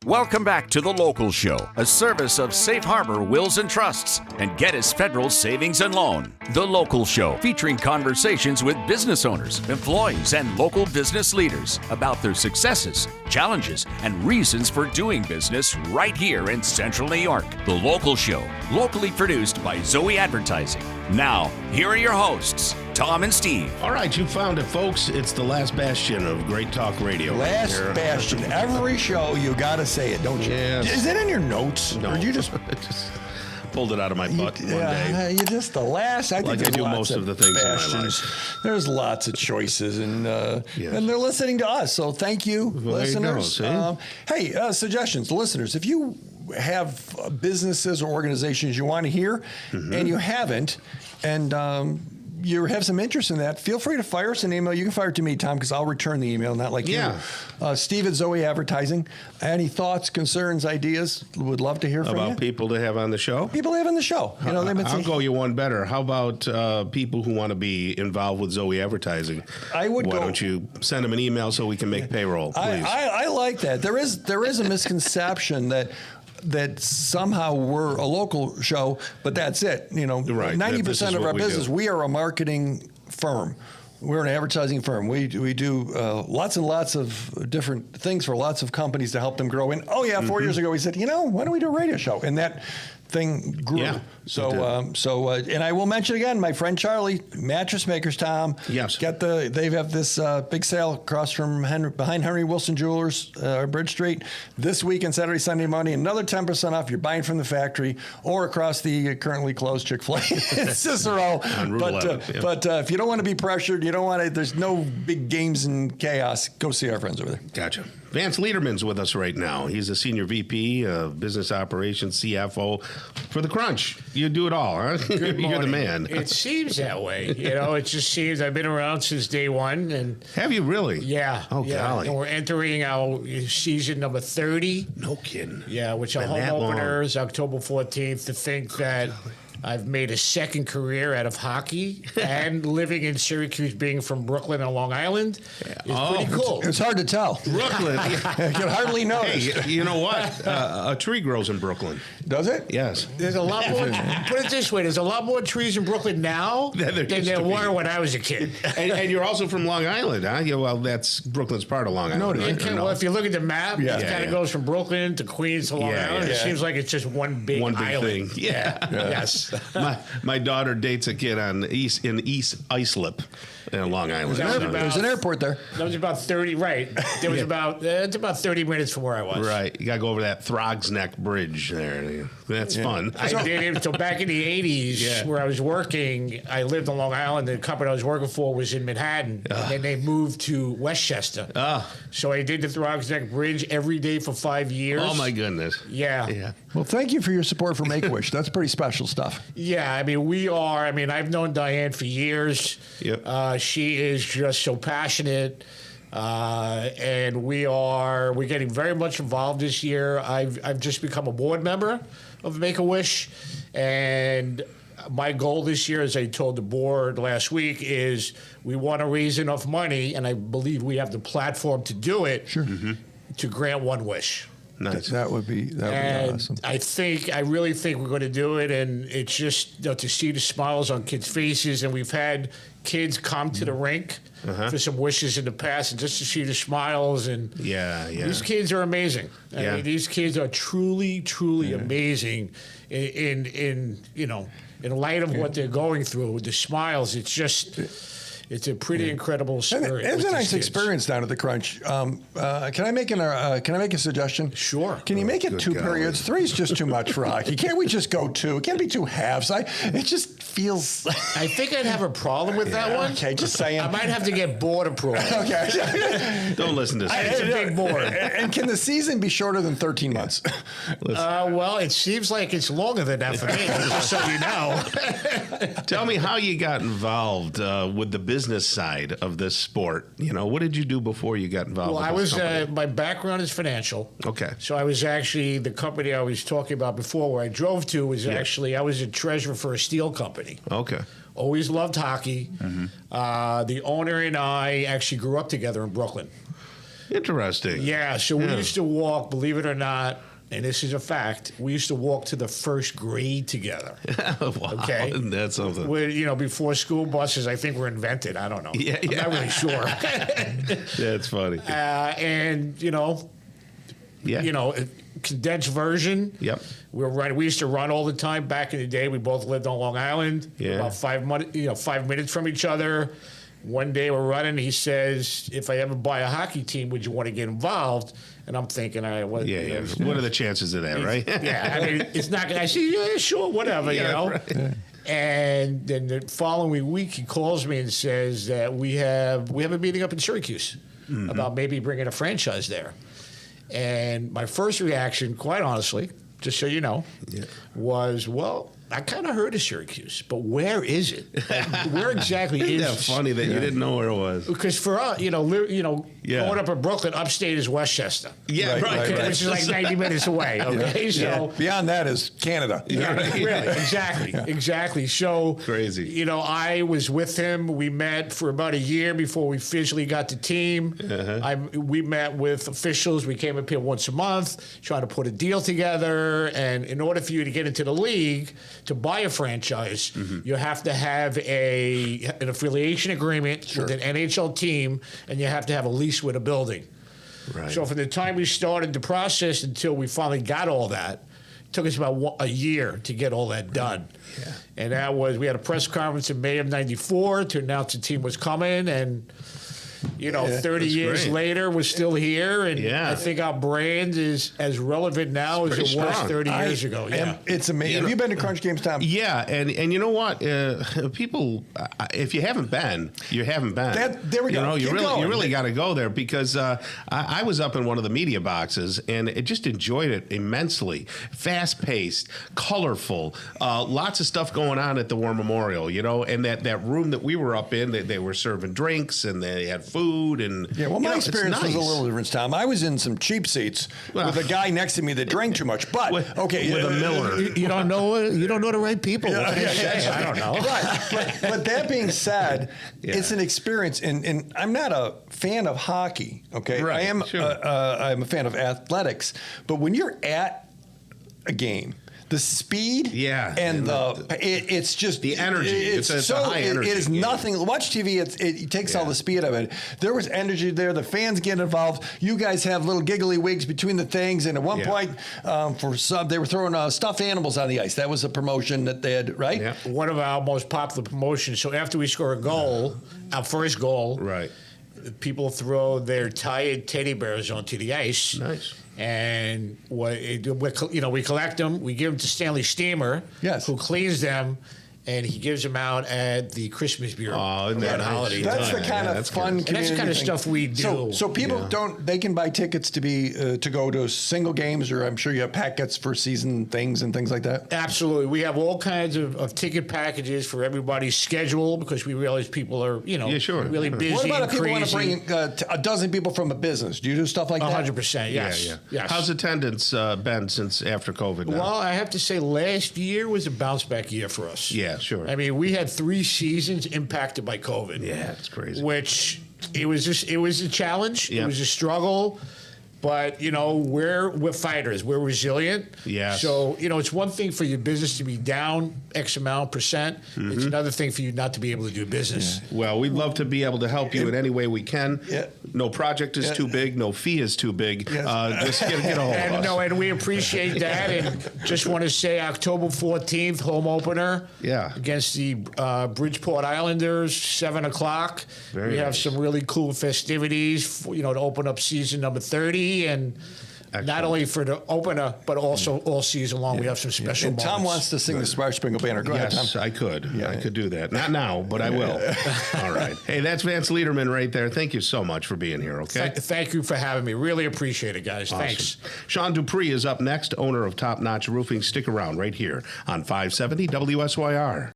Welcome back to The Local Show, a service of Safe Harbor Wills and Trusts and Geddes Federal Savings and Loan. The Local Show, featuring conversations with business owners, employees, and local business leaders about their successes, challenges, and reasons for doing business right here in Central New York. The Local Show, locally produced by Zoey Advertising. Now, here are your hosts, Tom and Steve. All right, you found it, folks. It's the last bastion of great talk radio. Last bastion. Every show, you got to say it, don't you? Yes. Is it in your notes? No. Or you just pulled it out of my butt one day. You're just the last. I think like I do most of the things bastions. in my life. There's lots of choices, and Yes. and they're listening to us. So thank you, listeners. You go, Hey, suggestions, listeners. If you have businesses or organizations you want to hear, and you haven't, and you have some interest in that, feel free to fire us an email. You can fire it to me, Tom, because I'll return the email, not like you. Steve at Zoey Advertising. Any thoughts, concerns, ideas? Would love to hear from you. About people to have on the show? People to have on the show. You know, I'll go you one better. How about people who want to be involved with Zoey Advertising? Why don't you send them an email so we can make payroll, please? I like that. There is a misconception that somehow we're a local show, but that's it. You know, Right. 90% of our business, do. we are a marketing firm. We're an advertising firm. We do lots and lots of different things for lots of companies to help them grow. And 4 years ago, we said, why don't we do a radio show? And that thing grew. Yeah, and I will mention again, my friend Charlie, Mattress Makers, Tom. Yes. They have this big sale across from behind Henry Wilson Jewelers, Bridge Street, this weekend, Saturday, Sunday, Monday. Another 10% off. You're buying from the factory or across the currently closed Chick-fil-A in Cicero. On Route 11, yeah. But if you don't want to be pressured, you don't want to. There's no big games and chaos. Go see our friends over there. Gotcha. Vance Lederman's with us right now. He's a senior VP of Business Operations, CFO for the Crunch. You do it all, huh? Good You're the morning. man. It seems that way. It just seems. I've been around since day one. And Have you really? yeah. Oh, yeah. golly. And we're entering our season number 30. No kidding. Yeah, which our Been home that long. opener is October 14th. To think that I've made a second career out of hockey and living in Syracuse, being from Brooklyn and Long Island, is pretty cool. It's hard to tell. Brooklyn. You can hardly notice. Hey, you know what? A tree grows in Brooklyn. Does it? Yes. There's a lot more. Put it this way: there's a lot more trees in Brooklyn now Than there than used there to be. were when I was a kid. And you're also from Long Island, huh? Yeah, well, that's Brooklyn's part of Long Island. No, it right? isn't. Or no? Well, if you look at the map, Yeah. it kind of goes from Brooklyn to Queens to Long Yeah, Island. yeah. It seems like it's just one big island. thing. Yeah. Yes. My daughter dates a kid in East Islip in Long Island. That was There's an airport there. That was about 30. Right. There was it's about 30 minutes from where I was. Right. You got to go over that Throgs Neck Bridge there. That's fun. I did it. So back in the 80s, where I was working, I lived on Long Island. The company I was working for was in Manhattan. And then they moved to Westchester. So I did the Throgs Neck Bridge every day for 5 years. Oh, my goodness. Yeah. Well, thank you for your support for Make-A-Wish. That's pretty special stuff. Yeah, I've known Diane for years. Yep. She is just so passionate. And we're getting very much involved this year. I've just become a board member of Make-A-Wish. And my goal this year, as I told the board last week, is we want to raise enough money, and I believe we have the platform to do it, to grant one wish. Nice. That would be awesome. I really think we're going to do it, and it's just to see the smiles on kids' faces, and we've had kids come to the rink for some wishes in the past, and just to see the smiles, and these kids are amazing. I mean, these kids are truly, truly amazing. In light of what they're going through, with the smiles, it's a pretty incredible experience. It's a nice experience down at the Crunch. Can I make a suggestion? Sure. Can you make it good two golly. periods? 3 is just too much for hockey. Can't we just go 2? It can't be 2 halves. It just feels. I think I'd have a problem with that one. Okay, just saying. I might have to get board approval. Okay. Don't listen to It's a big board. And can the season be shorter than 13 months? Well, it seems like it's longer than that for me, just so you know. Tell me how you got involved with the business side of this sport. What did you do before you got involved Well, with this company? my background is financial. Okay. So I was actually, the company I was talking about before, where I drove to, was I was a treasurer for a steel company. Okay. Always loved hockey. The owner and I actually grew up together in Brooklyn. Interesting. Yeah, so we used to walk, believe it or not, and this is a fact, we used to walk to the first grade together. Wow, Okay. that's something. Before school buses, I think, were invented. I don't know. Yeah, I'm not really sure. That's funny. Condensed version. Yep. We used to run all the time back in the day. We both lived on Long Island. Yeah. About 5 minutes from each other. One day we're running. He says, "If I ever buy a hockey team, would you want to get involved?" And I'm thinking, all right, what? Yeah. What are the chances of that, right? Yeah, I mean, it's not going to. I say, yeah, sure, whatever, Right. Yeah. And then the following week, he calls me and says that we have a meeting up in Syracuse about maybe bringing a franchise there. And my first reaction, quite honestly, just so you know, was, well, I kind of heard of Syracuse, but where is it? Like, where exactly is it? Isn't that funny that you didn't know where it was? Because for us, growing up in Brooklyn, upstate is Westchester. Yeah, right. Which is like 90 minutes away. Okay, so beyond that is Canada. really, exactly. So crazy. I was with him. We met for about a year before we officially got the team. We met with officials. We came up here once a month, trying to put a deal together. And in order for you to get into the league, to buy a franchise, you have to have an affiliation agreement with an NHL team, and you have to have a lease with a building. Right. So from the time we started the process until we finally got all that, it took us about a year to get all that done. Yeah. And we had a press conference in May of '94 to announce the team was coming, and 30 years great. later, we're still here, and Yeah. I think our brand is as relevant now as it was strong. 30 years ago. Yeah. It's amazing. Have you been to Crunch Games, Tom? Yeah, and you know what? People, if you haven't been, you haven't been. There we go. You Keep going. really got to go there because I was up in one of the media boxes and it just enjoyed it immensely. Fast paced, colorful, lots of stuff going on at the War Memorial. And that room that we were up in, they were serving drinks and they had food and my it's experience was a nice. little different, Tom. I was in some cheap seats with a guy next to me that drank too much. But with a Miller. You don't know the right people. What can I say? I don't know. But that being said, it's an experience, and I'm not a fan of hockey. Okay, Right, I am. sure. I'm a fan of athletics. But when you're at a game, the speed, and it's just the energy. It's a high energy It is game. nothing. Watch TV. It takes all the speed of it. There was energy there. The fans get involved. You guys have little giggly wigs between the things. And at one point, for some, they were throwing stuffed animals on the ice. That was a promotion that they had, right? Yeah. One of our most popular promotions. So after we score a goal, our first goal, Right. people throw their tired teddy bears onto the ice. Nice. And we collect them. We give them to Stanley Steamer, who cleans them, and he gives them out at the Christmas Bureau. Oh, isn't that nice? holiday That's time. the kind of fun And that's the kind of community stuff we do. So people they can buy tickets to go to single games, or I'm sure you have packets for season things and things like that. Absolutely. We have all kinds of ticket packages for everybody's schedule because we realize people are, really busy. What about and if people want to crazy. bring a dozen people from a business? Do you do stuff like that? 100%, yes. Yeah. Yes. How's attendance been since after COVID now? Well, I have to say last year was a bounce back year for us. Yeah, sure. I mean, we had 3 seasons impacted by COVID. Yeah, it's crazy. Which it was a challenge. Yeah. It was a struggle. But, we're fighters. We're resilient. Yes. So, it's one thing for your business to be down X amount percent. It's another thing for you not to be able to do business. Well, we'd love to be able to help you in any way we can. Yeah. No project is too big. No fee is too big. Just get a hold of us. And we appreciate that. And just want to say October 14th, home opener. Yeah. Against the Bridgeport Islanders, 7 o'clock. Very we have nice. some really cool festivities, to open up season number 30. And not only for the opener, but also all season long, we have some special And Tom moments. wants to sing the Star Spangled Banner. Go ahead, Tom. Yes, I could. I could do that. Not now, but I will. All right. Hey, that's Vance Lederman right there. Thank you so much for being here, okay? Thank you for having me. Really appreciate it, guys. Awesome. Thanks. Sean Dupree is up next, owner of Top Notch Roofing. Stick around right here on 570 WSYR.